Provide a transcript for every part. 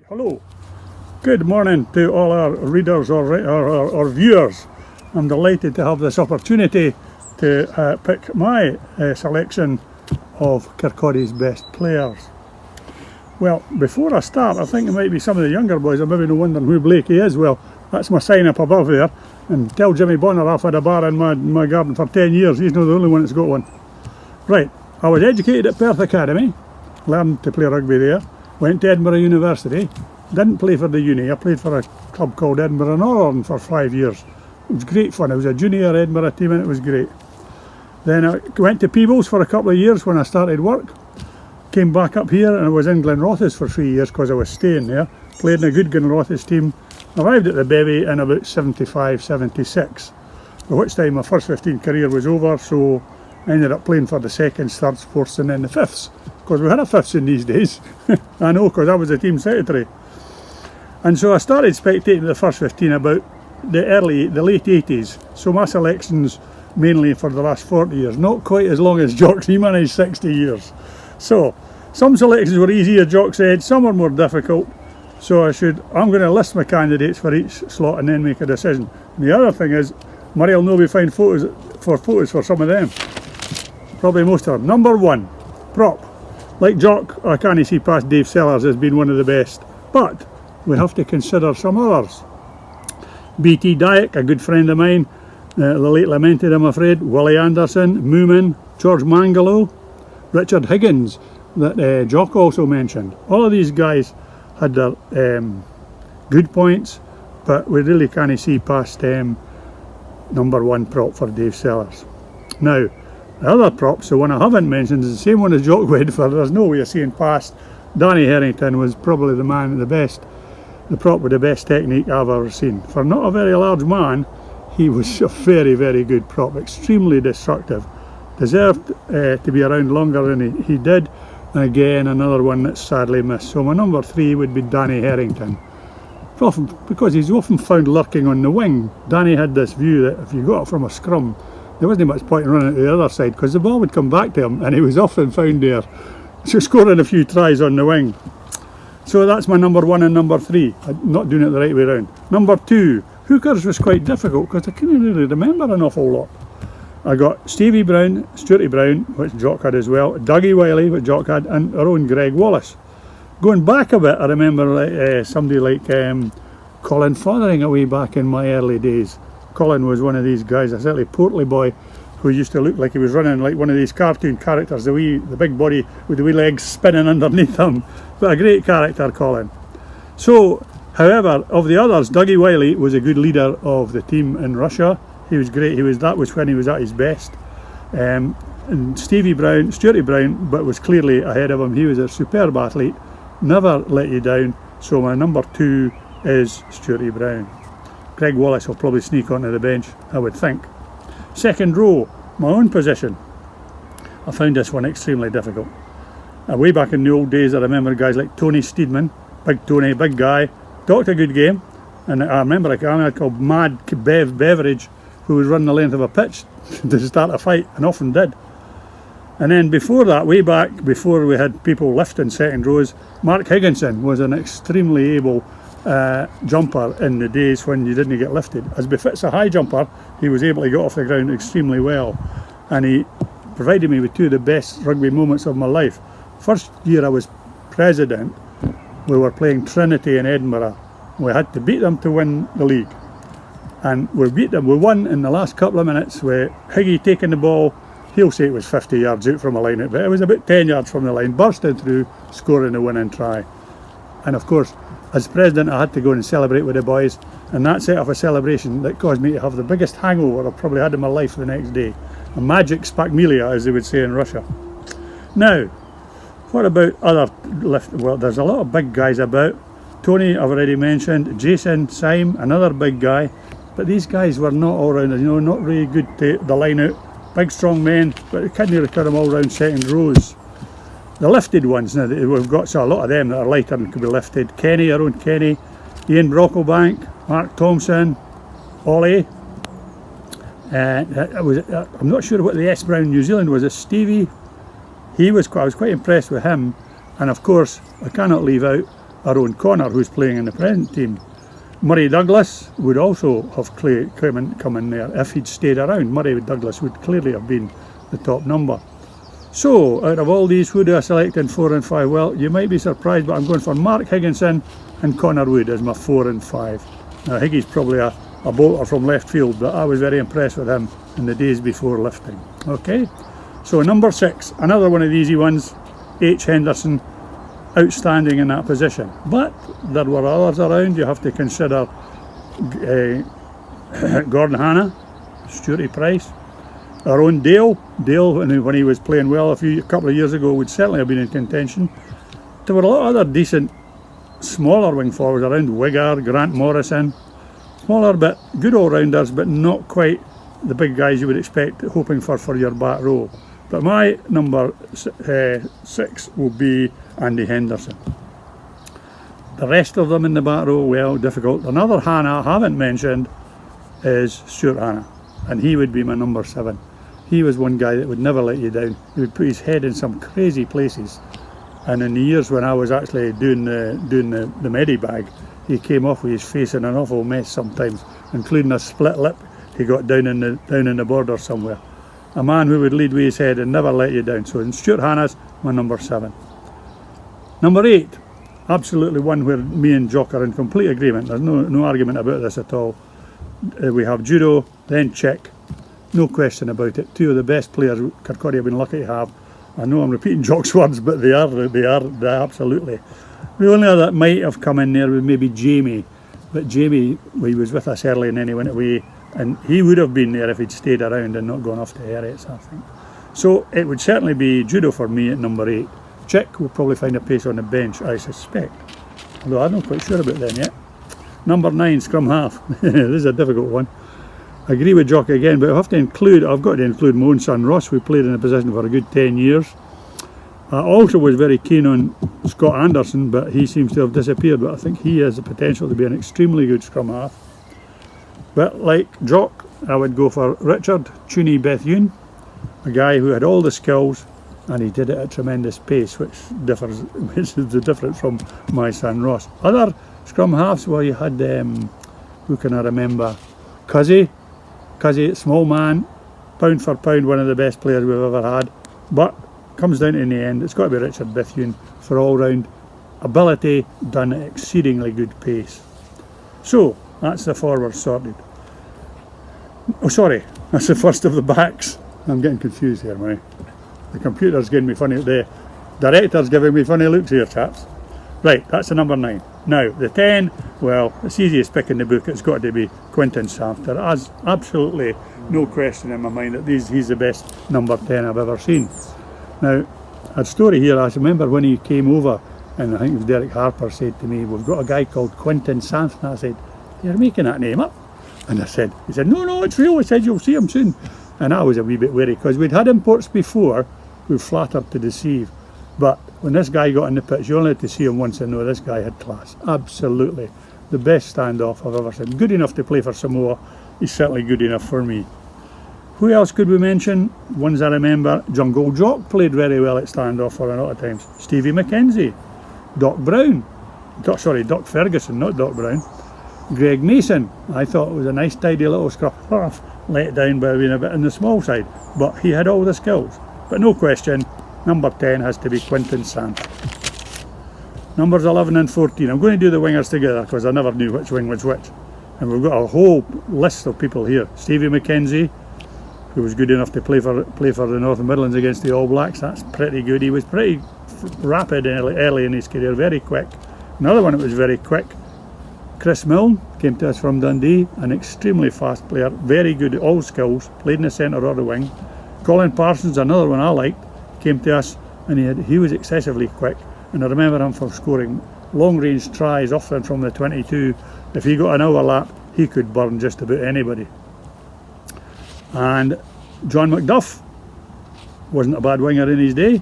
Hello, good morning to all our readers or viewers. I'm delighted to have this opportunity to pick my selection of Kirkcaldy's best players. Well, before I start, I think it might be some of the younger boys are maybe no wondering who Blakey is. Well, that's my sign up above there. And tell Jimmy Bonner I've had a bar in my garden for 10 years. He's not the only one that's got one. Right, I was educated at Perth Academy, learned to play rugby there, went to Edinburgh University, didn't play for the uni. I played for a club called Edinburgh Northern for 5 years. It was great fun. I was a junior Edinburgh team and it was great. Then I went to Peebles for a couple of years when I started work. Came back up here and I was in Glenrothes for 3 years because I was staying there. Played in a good Glenrothes team. Arrived at the Bevy in about 75, 76. By which time my first 15 career was over, so I ended up playing for the seconds, thirds, fourths and then the fifths. Because we had a fifths in these days. I know, because I was the team secretary. And so I started spectating the first 15 about the late 80s. So my selections mainly for the last 40 years. Not quite as long as Jock's, he managed 60 years. So some selections were easy, as Jock said, some were more difficult. So I'm going to list my candidates for each slot and then make a decision. And the other thing is, Murray will know we find photos for some of them. Probably most of them. Number 1, prop. Like Jock, I can't see past Dave Sellers as being one of the best. But we have to consider some others. B.T. Dyack, a good friend of mine, the late lamented, I'm afraid, Willie Anderson, Moomin, George Mangalo, Richard Higgins, that Jock also mentioned. All of these guys had their good points, but we really can't see past number 1 prop for Dave Sellers. Now, the other props, the one I haven't mentioned, is the same one as Jock went for. There's no way of seeing past. Danny Harrington was probably the man, the prop with the best technique I've ever seen. For not a very large man, he was a very, very good prop, extremely destructive. Deserved to be around longer than he did. And again, another one that's sadly missed. So my number 3 would be Danny Harrington. Because he's often found lurking on the wing. Danny had this view that if you got it from a scrum, there wasn't much point in running to the other side because the ball would come back to him and he was often found there. So scoring a few tries on the wing. So that's my number 1 and number 3. I'm not doing it the right way around. Number 2, hookers was quite difficult because I couldn't really remember an awful lot. I got Stevie Brown, Stuarty Brown, which Jock had as well, Dougie Wiley, which Jock had, and our own Greg Wallace. Going back a bit, I remember somebody like Colin Fotheringham back in my early days. Colin was one of these guys, a certainly portly boy, who used to look like he was running like one of these cartoon characters, the big body with the wee legs spinning underneath him. But a great character, Colin. So, however, of the others, Dougie Wiley was a good leader of the team in Russia. He was great. That was when he was at his best. And Stevie Brown, Stuarty Brown, but was clearly ahead of him. He was a superb athlete, never let you down. So my number 2 is Stuarty Brown. Greg Wallace will probably sneak onto the bench, I would think. Second row, my own position. I found this one extremely difficult. Way back in the old days, I remember guys like Tony Steedman, big Tony, big guy, talked a good game. And I remember a guy called Mad Beveridge, who would run the length of a pitch to start a fight, and often did. And then before that, way back before we had people lifting second rows, Mark Higginson was an extremely able jumper in the days when you didn't get lifted. As befits a high jumper, he was able to get off the ground extremely well, and he provided me with 2 of the best rugby moments of my life. First year I was president, we were playing Trinity in Edinburgh. We had to beat them to win the league, and we beat them. We won in the last couple of minutes with Higgy taking the ball. He'll say it was 50 yards out from a line out, but it was about 10 yards from the line, bursting through, scoring the winning try. And of course, as president, I had to go and celebrate with the boys, and that set off a celebration that caused me to have the biggest hangover I've probably had in my life the next day. A magic spakmilia, as they would say in Russia. Now, what about other well, there's a lot of big guys about. Tony, I've already mentioned. Jason Syme, another big guy. But these guys were not all round, not really good to the line out. Big, strong men, but you couldn't really put them all round second rows. The lifted ones, now we've got a lot of them that are lighter and could be lifted. Kenny, our own Kenny, Ian Brocklebank, Mark Thompson, Ollie. I'm not sure what the S Brown New Zealand was. Stevie. I was quite impressed with him. And of course, I cannot leave out our own Connor, who's playing in the present team. Murray Douglas would also have come in there if he'd stayed around. Murray Douglas would clearly have been the top number. So, out of all these, who do I select in 4 and 5? Well, you might be surprised, but I'm going for Mark Higginson and Connor Wood as my 4 and 5. Now, Higgy's probably a bolter from left field, but I was very impressed with him in the days before lifting. Okay, so number 6, another one of the easy ones, H. Henderson, outstanding in that position. But there were others around. You have to consider Gordon Hanna, Stuarty Price, our own Dale, when he was playing well a couple of years ago, would certainly have been in contention. There were a lot of other decent smaller wing forwards around, Wigger, Grant Morrison, smaller but good all-rounders, but not quite the big guys you would expect, hoping for your back row. But my number 6 will be Andy Henderson. The rest of them in the back row, well, difficult. Another Hanna I haven't mentioned is Stuart Hanna, and he would be my number 7. He was one guy that would never let you down. He would put his head in some crazy places, and in the years when I was actually doing the medibag, he came off with his face in an awful mess sometimes, including a split lip he got down in the border somewhere. A man who would lead with his head and never let you down. So Stuart Hanna's my number 7. Number 8, absolutely one where me and Jock are in complete agreement. There's no argument about this at all. We have Judo, then Chick. No question about it. 2 of the best players Kirkcaldy have been lucky to have. I know I'm repeating Jock's words, but they are absolutely. The only other that might have come in there was maybe Jamie, but Jamie, he was with us early and then he went away, and he would have been there if he'd stayed around and not gone off to Herets, I think. So it would certainly be Judo for me at number 8. Chick will probably find a place on the bench, I suspect, although I'm not quite sure about them yet. Number 9, scrum half. This is a difficult one. I agree with Jock again, but I've got to include my own son Ross, who played in the position for a good 10 years. I also was very keen on Scott Anderson, but he seems to have disappeared, but I think he has the potential to be an extremely good scrum half. But like Jock, I would go for Richard Tuny Bethune, a guy who had all the skills and he did it at tremendous pace, which is the difference from my son Ross. Other scrum halves, well, you had, who can I remember? Cuzzy, small man, pound for pound, one of the best players we've ever had. But comes down to in the end, it's got to be Richard Bethune for all-round ability, done at exceedingly good pace. So that's the forward sorted. Oh, sorry, that's the first of the backs. I'm getting confused here, man. The computer's giving me funny. The director's giving me funny looks here, chaps. Right, that's the number 9. Now, the 10, well, it's easiest pick in the book. It's got to be Quinton Samter. There's absolutely no question in my mind that he's the best number 10 I've ever seen. Now, a story here, I remember when he came over, and I think it was Derek Harper said to me, we've got a guy called Quinton Samter. And I said, you're making that name up? And he said, no, it's real. He said, you'll see him soon. And I was a wee bit wary, because we'd had imports before who flattered to deceive. But when this guy got in the pitch, you only had to see him once and know this guy had class. Absolutely. The best standoff I've ever seen. Good enough to play for Samoa. He's certainly good enough for me. Who else could we mention? Ones I remember. Jungle Jock played very well at standoff for a lot of times. Stevie McKenzie. Doc Ferguson, not Doc Brown. Greg Mason. I thought it was a nice tidy little scruff half, let down by being a bit on the small side. But he had all the skills. But no question, number 10 has to be Quinton Samter. Numbers 11 and 14. I'm going to do the wingers together because I never knew which wing was which. And we've got a whole list of people here. Stevie McKenzie, who was good enough to play for the Northern Midlands against the All Blacks. That's pretty good. He was pretty rapid early in his career, very quick. Another one that was very quick, Chris Milne, came to us from Dundee, an extremely fast player, very good at all skills, played in the centre or the wing. Colin Parsons, another one I liked, came to us, and he was excessively quick, and I remember him for scoring long range tries often from the 22. If he got an overlap, he could burn just about anybody. And John McDuff wasn't a bad winger in his day.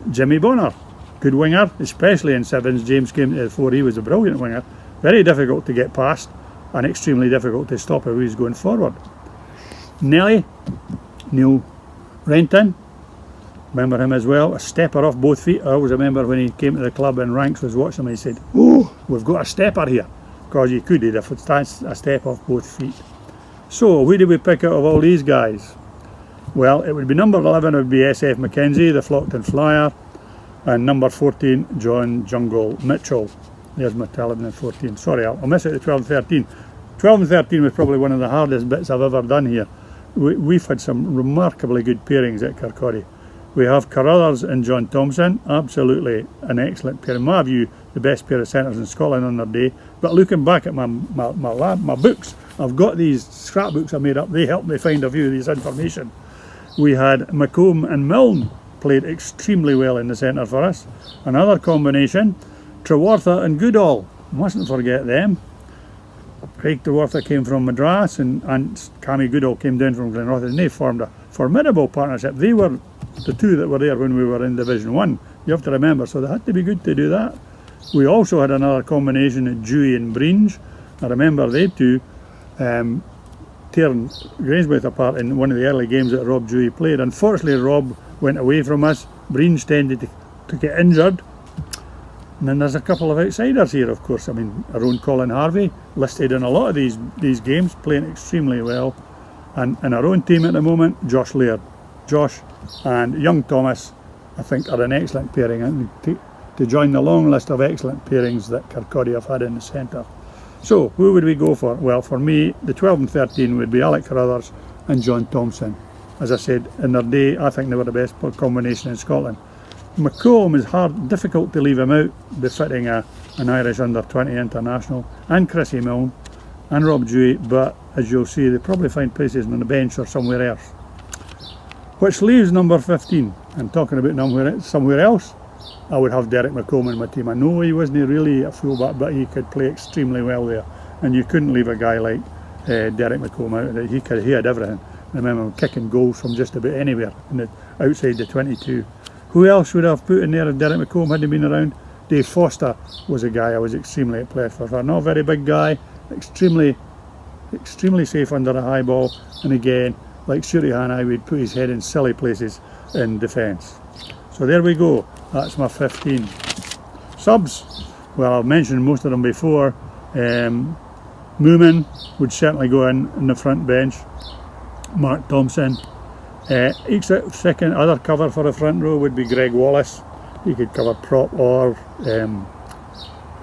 Jimmy Bonner, good winger, especially in sevens. James came to the fore, he was a brilliant winger. Very difficult to get past and extremely difficult to stop if he was going forward. Neil Renton, remember him as well, a stepper off both feet. I always remember when he came to the club and Ranks was watching him, he said, "Oh, we've got a stepper here," because you could have a step off both feet. So who did we pick out of all these guys? Well, it would be number 11, it would be SF Mackenzie, the Flockton Flyer, and number 14, John Jungle Mitchell. There's my 11 and 14. Sorry, I'll miss out the 12 and 13. 12 and 13 was probably one of the hardest bits I've ever done here. We've had some remarkably good pairings at Kirkcaldy. We have Carruthers and John Thompson, absolutely an excellent pair. In my view, the best pair of centres in Scotland on their day. But looking back at my books, I've got these scrapbooks I made up. They helped me find a few of this information. We had McComb and Milne played extremely well in the centre for us. Another combination, Trewartha and Goodall, mustn't forget them. Craig Trewartha came from Madras and Cammy Goodall came down from Glenrothes, and they formed a formidable partnership. They were the two that were there when we were in Division 1, you have to remember, so they had to be good to do that. We also had another combination of Dewey and Breenge. I remember they two tearing Grangemouth apart in one of the early games that Rob Dewey played. Unfortunately, Rob went away from us. Breenge tended to get injured. And then there's a couple of outsiders here, of course. I mean, our own Colin Harvey, listed in a lot of these games, playing extremely well. And in our own team at the moment, Josh Laird. Josh and young Thomas, I think, are an excellent pairing. And to join the long list of excellent pairings that Kirkcaldy have had in the centre. So, who would we go for? Well, for me, the 12 and 13 would be Alec Carruthers and John Thompson. As I said, in their day, I think they were the best combination in Scotland. McComb is difficult to leave him out, befitting an Irish under-20 international, and Chrissy Milne, and Rob Dewey, but as you'll see, they probably find places on the bench or somewhere else. Which leaves number 15, and talking about somewhere else, I would have Derek McComb in my team. I know he wasn't really a fullback, but he could play extremely well there, and you couldn't leave a guy like Derek McComb out. He had everything. I remember him kicking goals from just about anywhere outside the 22. Who else would I have put in there if Derek McComb hadn't been around? Dave Foster was a guy I was extremely pleased for. Not a very big guy, extremely safe under a high ball, and again, like Shurihan, I would put his head in silly places in defence. So there we go, that's my 15. Subs, well, I've mentioned most of them before. Moomin would certainly go in the front bench. Mark Thompson. Second other cover for the front row would be Greg Wallace. He could cover prop or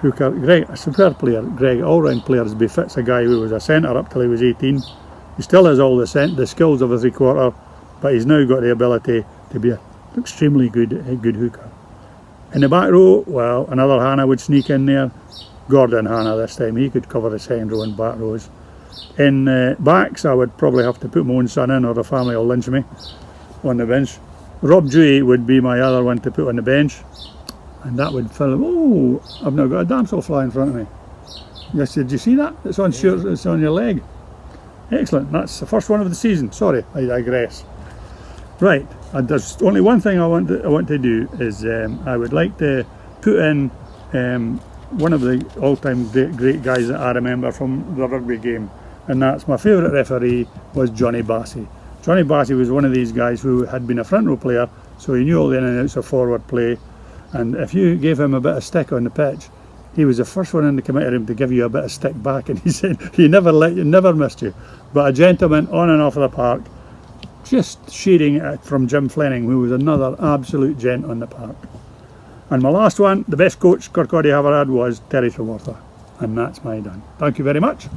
hooker. Greg, a superb player. Greg, all-round player, befits a guy who was a centre up till he was 18. He still has all the skills of a three-quarter, but he's now got the ability to be an extremely good hooker. In the back row, well, another Hannah would sneak in there. Gordon Hannah this time. He could cover the second row and back rows. In backs, I would probably have to put my own son in, or the family will lynch me on the bench. Rob Dewey would be my other one to put on the bench, and that would fill. Oh, I've now got a damsel fly in front of me. Yes, did you see that? It's on it's on your leg. Excellent. That's the first one of the season. Sorry, I digress. Right, there's only one thing I want to do is I would like to put in one of the all-time great guys that I remember from the rugby game, and that's my favourite referee was Johnny Bassey. Johnny Bassey was one of these guys who had been a front row player, so he knew all the in and outs of forward play, and if you gave him a bit of stick on the pitch, he was the first one in the committee room to give you a bit of stick back, and he said he never missed you. But a gentleman on and off of the park, just shading it from Jim Fleming, who was another absolute gent on the park. And my last one, the best coach Kirkcaldy ever had, was Terry Trewartha. And that's my done. Thank you very much.